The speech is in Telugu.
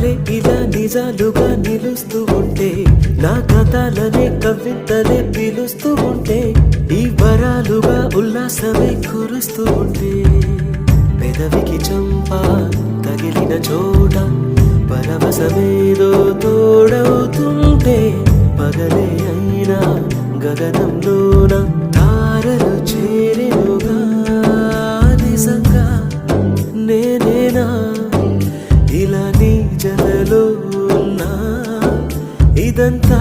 కలలే ఇలా నిజాలుగా నిలుస్తూ ఉంటే, నా కథలనే కవితలే పిలుస్తూ ఉంటే, ఈ వరాలుగా ఉల్లాసమే కురుస్తూ ఉంటే, పెదవికి చంప తగిలిన చోట పరవశమేదో తోడవుతుంటే, పగలే అయినా గగనంలోన తారలు చేరెనుగా. నిజంగా నేనేనా ఇలా నీ జతలో ఉన్నా, ఇదంతా